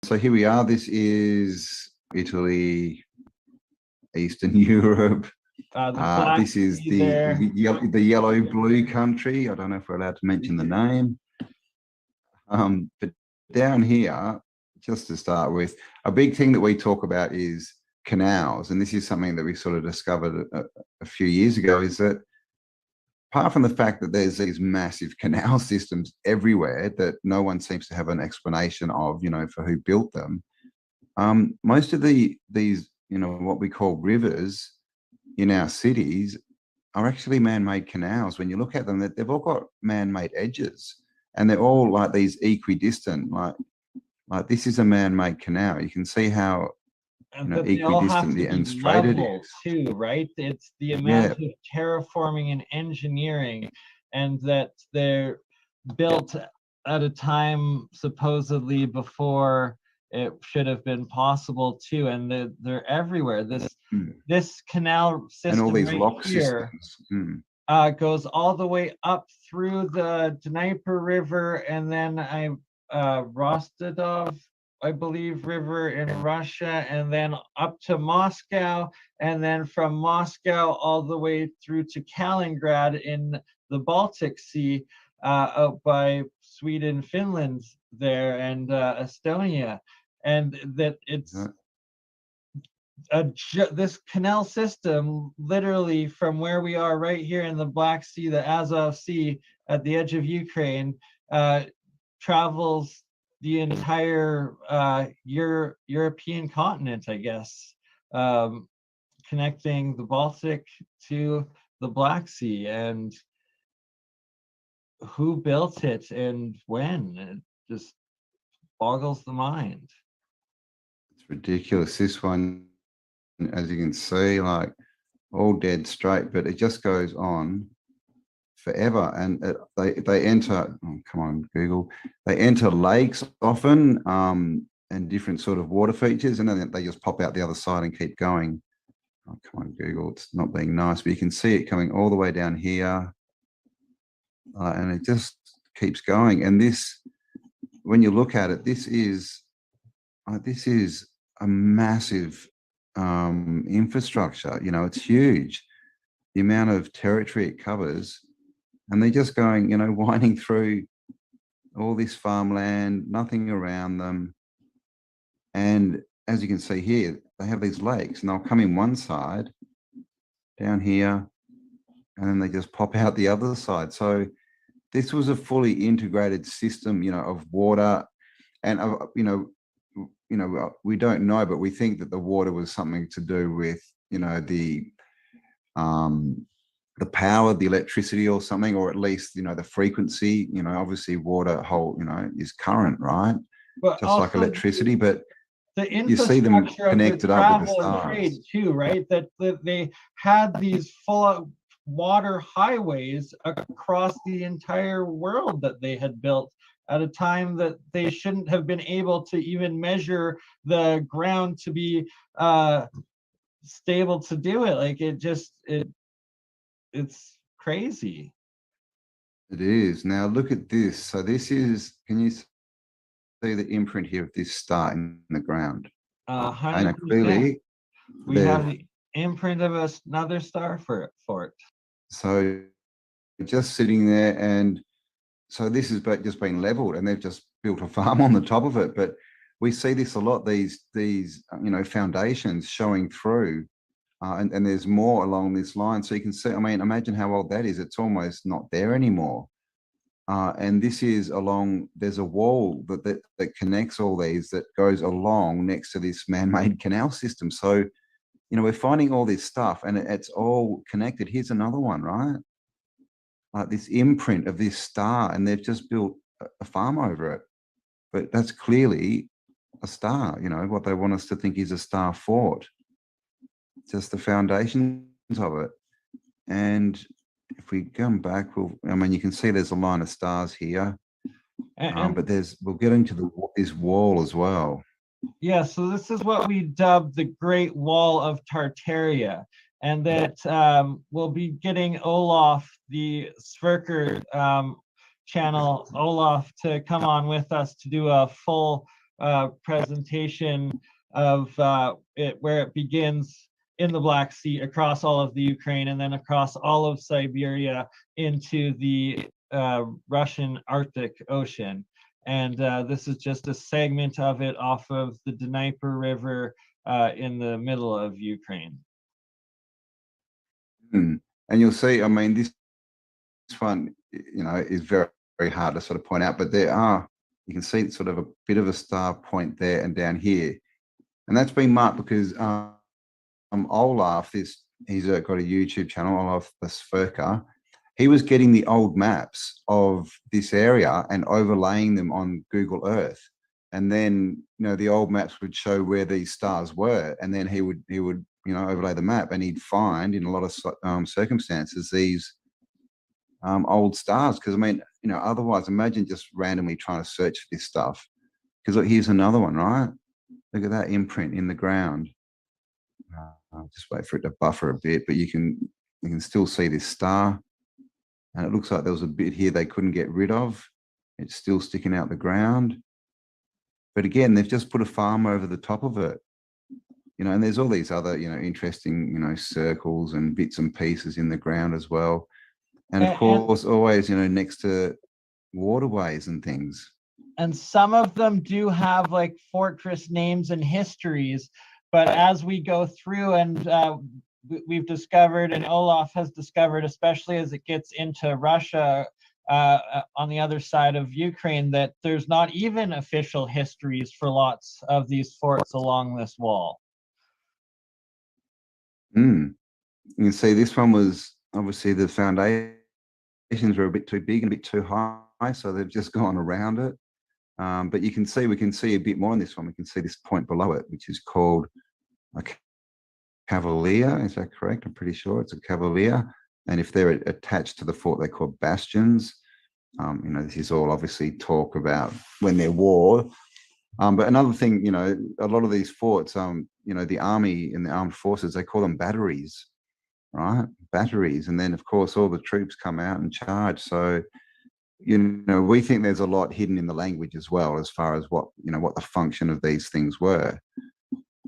So here we are. This is Italy, Eastern Europe. This is the yellow-blue country. I don't know if we're allowed to mention the name. But down here, just to start with, a big thing that we talk about is canals. And this is something that we sort of discovered a few years ago, is that apart from the fact that there's these massive canal systems everywhere that no one seems to have an explanation of, for who built them, most of these, what we call rivers in our cities are actually man-made canals. When you look at them, they've all got man-made edges, and they're all like these equidistant, like this is a man-made canal. You can see how equidistant and straight it is too, right? It's the amount of terraforming and engineering, and that they're built at a time supposedly before it should have been possible too, and they're everywhere. This canal system, and all these lock systems goes all the way up through the Dnieper River, and then Rostodov, I believe, river in Russia, and then up to Moscow, and then from Moscow all the way through to Kaliningrad in the Baltic Sea, out by Sweden, Finland there, and Estonia. And that it's this canal system, literally from where we are right here in the Black Sea, the Azov Sea at the edge of Ukraine, travels the entire European continent, I guess, connecting the Baltic to the Black Sea. And who built it and when? It just boggles the mind. It's ridiculous. This one, as you can see, like all dead straight, but it just goes on forever. And they enter, oh, come on Google, they enter lakes often, and different sort of water features, and then they just pop out the other side and keep going. Oh, come on Google, it's not being nice, but you can see it coming all the way down here, and it just keeps going. And this, when you look at it, this is a massive infrastructure. It's huge, the amount of territory it covers. And they're just going, winding through all this farmland, nothing around them. And as you can see here, they have these lakes, and they'll come in one side down here, and then they just pop out the other side. So this was a fully integrated system, of water. And, we don't know, but we think that the water was something to do with, the power, the electricity or something, or at least, the frequency. Obviously water is current, right? But just like electricity, but you see them connected up with the stars. Trade too, right? That they had these full water highways across the entire world that they had built at a time that they shouldn't have been able to even measure the ground to be stable to do it. Like it's crazy. It is. Now look at this. So this is, can you see the imprint here of this star in the ground? 100%. Clearly we have the imprint of another star for it. So just sitting there, and so this is just been leveled, and they've just built a farm on the top of it. But we see this a lot, these foundations showing through. And there's more along this line. So you can see, imagine how old that is. It's almost not there anymore. And this is there's a wall that connects all these, that goes along next to this man-made canal system. So, we're finding all this stuff, and it's all connected. Here's another one, right? Like this imprint of this star, and they've just built a farm over it. But that's clearly a star, what they want us to think is a star fort. Just the foundations of it. And if we come back, you can see there's a line of stars here, but we'll get into this wall as well. Yeah, so this is what we dubbed the Great Wall of Tartaria, and that we'll be getting Olaf, the Sverker channel, Olaf, to come on with us to do a full presentation of where it begins in the Black Sea, across all of the Ukraine, and then across all of Siberia into the Russian Arctic Ocean. And this is just a segment of it off of the Dnieper River in the middle of Ukraine. And you'll see, I mean, this one, you know, is very, very hard to sort of point out, but there are, you can see sort of a bit of a star point there and down here. And that's been marked because Olaf, he's got a YouTube channel, Olaf the Sverker. He was getting the old maps of this area and overlaying them on Google Earth. And then, you know, the old maps would show where these stars were. And then he would, you know, overlay the map, and he'd find in a lot of circumstances these old stars. Because I mean, you know, otherwise imagine just randomly trying to search for this stuff. Because look, here's another one, right? Look at that imprint in the ground. I'll just wait for it to buffer a bit, but you can still see this star. And it looks like there was a bit here they couldn't get rid of. It's still sticking out the ground. But again, they've just put a farm over the top of it. You know, and there's all these other, you know, interesting, you know, circles and bits and pieces in the ground as well. And of course, always, you know, next to waterways and things. And some of them do have like fortress names and histories, but as we go through and we've discovered, and Olaf has discovered, especially as it gets into Russia on the other side of Ukraine, that there's not even official histories for lots of these forts along this wall. You can see this one was obviously the foundations were a bit too big and a bit too high, so they've just gone around it. But you can see, we can see a bit more in this one. We can see this point below it, which is called a cavalier. Is that correct? I'm pretty sure it's a cavalier. And if they're attached to the fort, they're called bastions. You know, this is all obviously talk about when they're war. But another thing, you know, a lot of these forts, you know, the army and the armed forces, they call them batteries, right? Batteries. And then, of course, all the troops come out and charge. So, you know, we think there's a lot hidden in the language as well, as far as what, you know, what the function of these things were.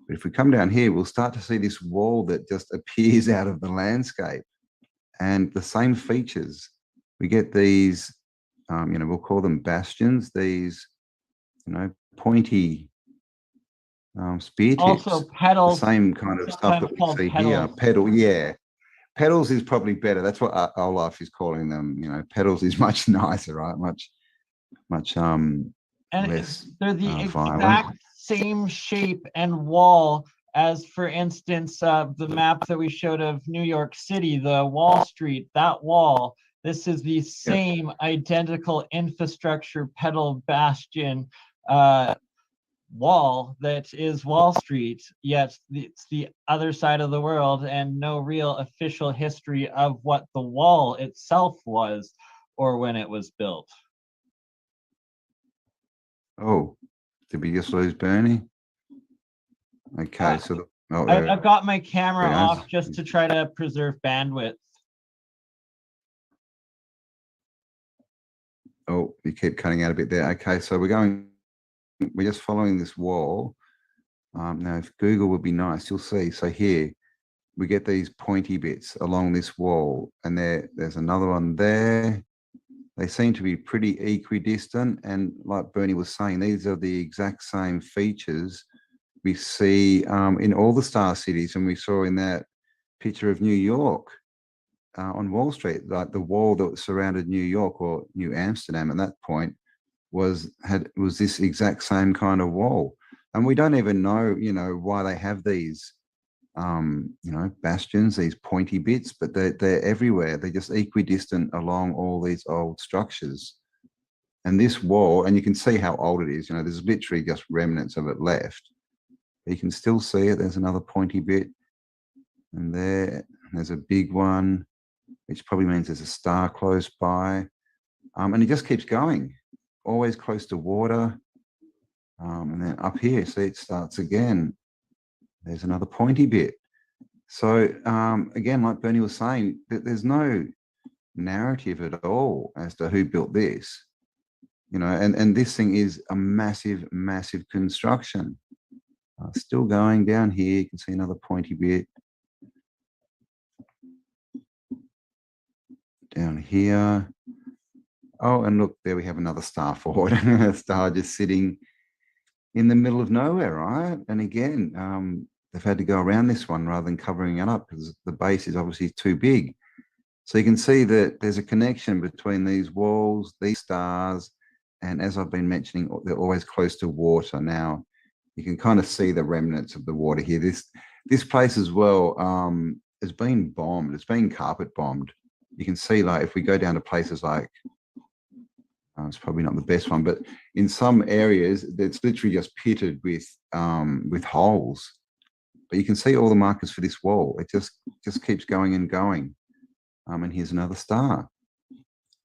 But if we come down here, we'll start to see this wall that just appears out of the landscape, and the same features. We get these, you know, we'll call them bastions, these, you know, pointy spear tips. Also petals. The same kind of stuff that we see here. Pedal, yeah. Petals is probably better. That's what Olaf is calling them. You know, petals is much nicer, right? Much and less they're the violent. exact same shape and wall as, for instance, the map that we showed of New York City, the Wall Street, that wall. This is the same identical infrastructure petal bastion wall that is Wall Street, yet it's the other side of the world, and no real official history of what the wall itself was or when it was built. Oh, did we just lose Bernie? Okay, so I've got my camera off just to try to preserve bandwidth. Oh, you keep cutting out a bit there. Okay, so we're just following this wall. Now, if Google would be nice, you'll see. So here, we get these pointy bits along this wall, and there's another one there. They seem to be pretty equidistant, and like Bernie was saying, these are the exact same features we see in all the star cities, and we saw in that picture of New York on Wall Street, like the wall that surrounded New York, or New Amsterdam at that point, was this exact same kind of wall. And we don't even know, you know, why they have these, you know, bastions, these pointy bits, but they're everywhere. They're just equidistant along all these old structures. And this wall, and you can see how old it is, you know, there's literally just remnants of it left. You can still see it. There's another pointy bit, and there's a big one, which probably means there's a star close by. And it just keeps going, always close to water. And then up here, see, it starts again. There's another pointy bit. So again, like Bernie was saying, there's no narrative at all as to who built this. you know, and this thing is a massive, massive construction. Still going down here, you can see another pointy bit. Down here. Oh, and look, there we have another star fort. A star just sitting in the middle of nowhere, right? And again, they've had to go around this one rather than covering it up because the base is obviously too big. So you can see that there's a connection between these walls, these stars, and as I've been mentioning, they're always close to water. Now, you can kind of see the remnants of the water here. This place as well has been bombed. It's been carpet bombed. You can see, like, if we go down to places like, it's probably not the best one, but in some areas, it's literally just pitted with holes. But you can see all the markers for this wall. It just keeps going and going. And here's another star,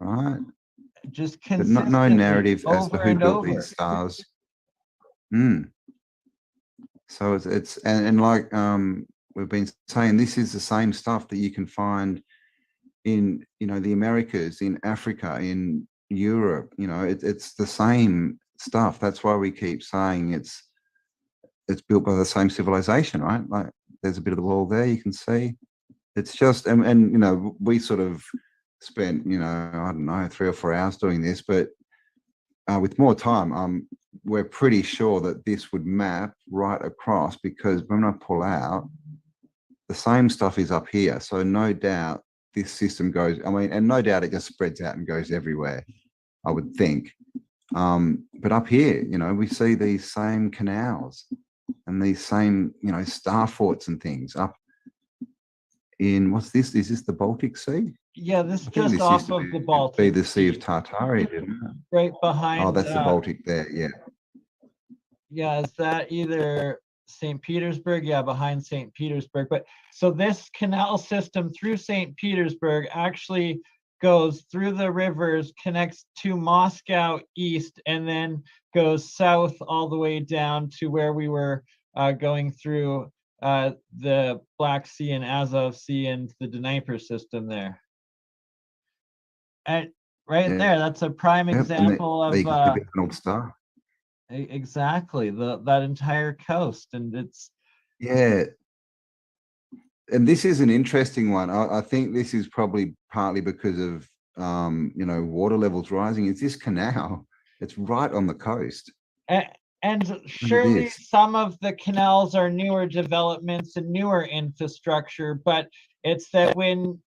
right? Just but no narrative as to who built over. these stars. So it's like we've been saying, this is the same stuff that you can find in, you know, the Americas, in Africa, in Europe. You know, it's the same stuff. That's why we keep saying it's built by the same civilization, right? Like, there's a bit of the wall there, you can see. It's just, and you know, we sort of spent, you know, I don't know, 3 or 4 hours doing this, but with more time, we're pretty sure that this would map right across, because when I pull out, the same stuff is up here. So no doubt this system goes, I mean, and no doubt it just spreads out and goes everywhere, I would think. But up here, you know, we see these same canals and these same, you know, star forts and things up in, what's this? Is this the Baltic Sea? Yeah, this just off of the Baltic. Be the Sea of Tartaria, didn't it? Right behind. Oh, that's the Baltic there, yeah. Yeah, is that either St. Petersburg? Yeah, behind St. Petersburg. But so this canal system through St. Petersburg actually goes through the rivers, connects to Moscow east, and then goes south all the way down to where we were going through the Black Sea and Azov Sea and the Dnieper system there. And right there, that's a prime example of an old star. Exactly, that entire coast. And it's, yeah. And this is an interesting one. I think this is probably partly because of you know, water levels rising. It's this canal. It's right on the coast. And surely some of the canals are newer developments and newer infrastructure, but it's that when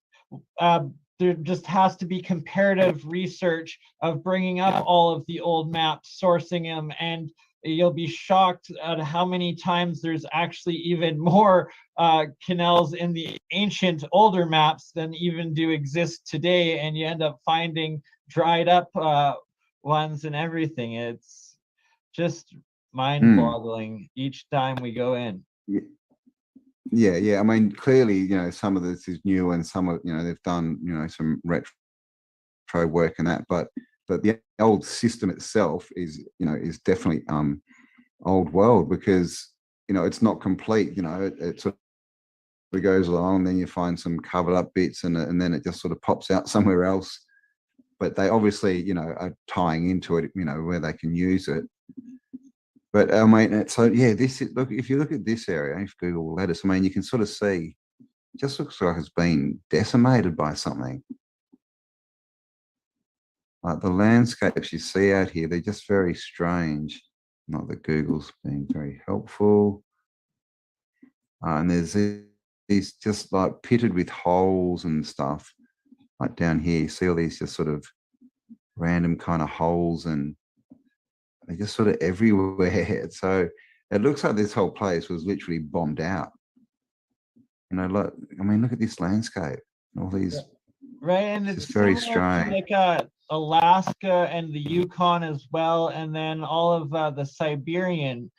there just has to be comparative research of bringing up all of the old maps, sourcing them, and you'll be shocked at how many times there's actually even more canals in the ancient older maps than even do exist today, and you end up finding dried up ones and everything. It's just mind-boggling each time we go in. Yeah. I mean, clearly, you know, some of this is new, and some of, you know, they've done, you know, some retro work and that, but the old system itself is, you know, is definitely old world, because, you know, it's not complete. You know, it sort of goes along, then you find some covered up bits, and then it just sort of pops out somewhere else. But they obviously, you know, are tying into it, you know, where they can use it. But I mean, so yeah, this is, look, if you look at this area, if Google let us, I mean, you can sort of see, it just looks like it's been decimated by something. Like the landscapes you see out here, they're just very strange. Not that Google's been very helpful. And there's these just like pitted with holes and stuff. Like down here, you see all these just sort of random kind of holes, and they're just sort of everywhere. So it looks like this whole place was literally bombed out. You know, like, I mean, look at this landscape. All these, right, and it's very strange. Like Alaska and the Yukon as well, and then all of the Siberian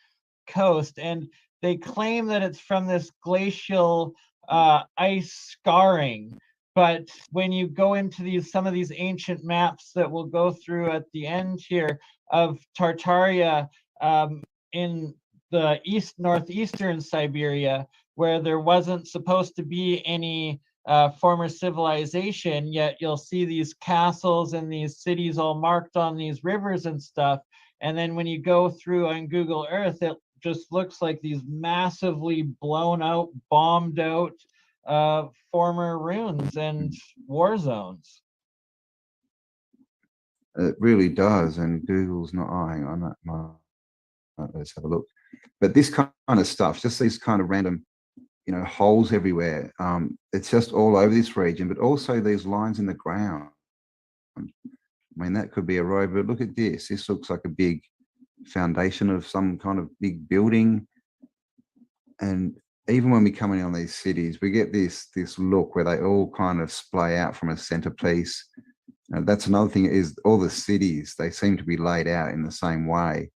coast. And they claim that it's from this glacial ice scarring. But when you go into some of these ancient maps that we'll go through at the end here of Tartaria in the northeastern Siberia, where there wasn't supposed to be any former civilization, yet you'll see these castles and these cities all marked on these rivers and stuff. And then when you go through on Google Earth, it just looks like these massively blown out, bombed out former ruins and war zones. It really does, and Google's not eyeing on that. Let's have a look. But this kind of stuff, just these kind of random, you know, holes everywhere. It's just all over this region, but also these lines in the ground. I mean, that could be a road, but look at this. This looks like a big foundation of some kind of big building. And even when we come in on these cities, we get this look where they all kind of splay out from a centerpiece. And that's another thing, is all the cities, they seem to be laid out in the same way.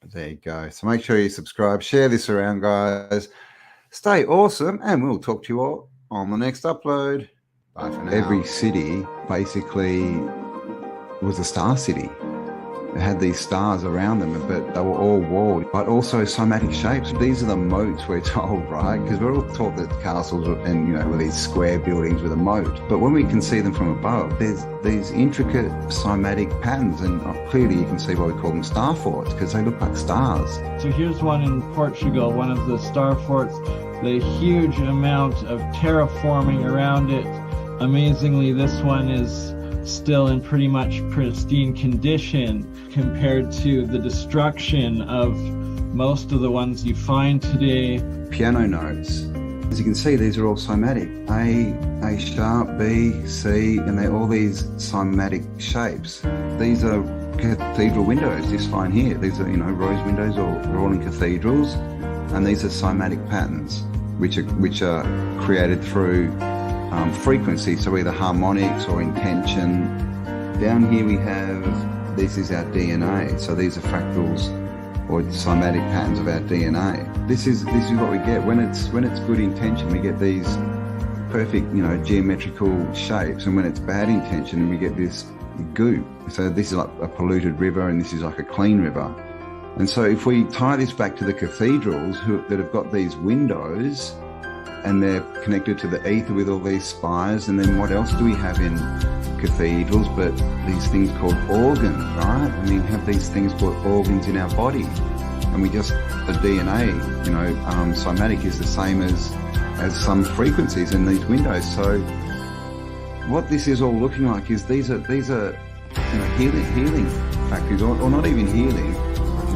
There you go. So make sure you subscribe, share this around, guys. Stay awesome, and we'll talk to you all on the next upload. Bye for now. Every city basically was a star city. It had these stars around them, but they were all walled, but also somatic shapes. These are the moats, we're told, right? Because we're all taught that castles and, you know, were these square buildings with a moat. But when we can see them from above, there's these intricate somatic patterns, and clearly you can see why we call them star forts, because they look like stars. So here's one in Portugal, one of the star forts, the huge amount of terraforming around it. Amazingly, this one is still in pretty much pristine condition compared to the destruction of most of the ones you find today. Piano notes. As you can see, these are all somatic. A sharp, B, C, and they're all these somatic shapes. These are cathedral windows, this line here. These are, you know, rose windows, they're all in cathedrals. And these are somatic patterns, which are created through frequency, so either harmonics or intention. Down here we have, this is our DNA, so these are fractals or somatic patterns of our DNA. This is what we get when it's good intention. We get these perfect, you know, geometrical shapes, and when it's bad intention, we get this goop. So this is like a polluted river, and this is like a clean river. And so if we tie this back to the cathedrals that have got these windows, and they're connected to the ether with all these spires, and then what else do we have in cathedrals but these things called organs, right? And we have these things called organs in our body, and we just, the DNA, you know, somatic is the same as some frequencies in these windows. So what this is all looking like is these are you know, healing factories, or not even healing,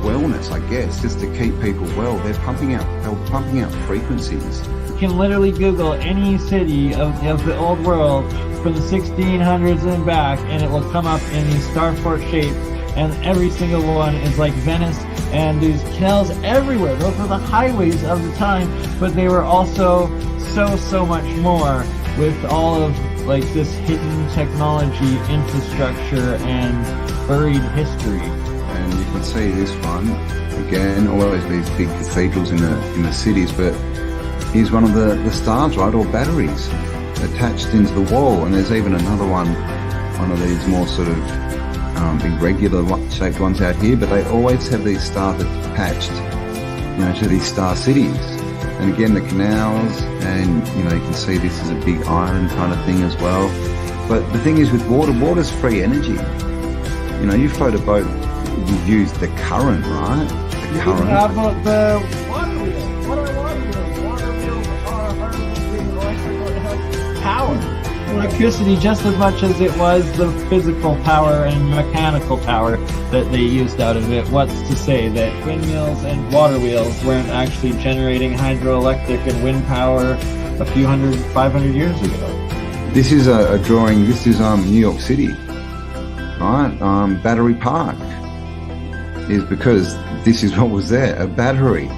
wellness, I guess, just to keep people well. They're pumping out frequencies. You can literally Google any city of the old world from the 1600s and back, and it will come up in these star fort shapes, and every single one is like Venice, and there's canals everywhere. Those were the highways of the time, but they were also so much more, with all of like this hidden technology, infrastructure, and buried history. And you can see this one again, always these big cathedrals in the cities, but here's one of the stars, right, or batteries attached into the wall. And there's even another one of these more sort of irregular shaped ones out here, but they always have these stars attached, you know, to these star cities. And again, the canals, and you know, you can see this is a big iron kind of thing as well. But the thing is with water's free energy. You know, you float a boat, you use the current, right? The current. How about the water wheels? What are water wheels? Water wheels are harnessing electrical power. Electricity just as much as it was the physical power and mechanical power that they used out of it. What's to say that windmills and water wheels weren't actually generating hydroelectric and wind power a few 500 years ago? This is a drawing. This is New York City, right? Battery Park is because this is what was there, a battery.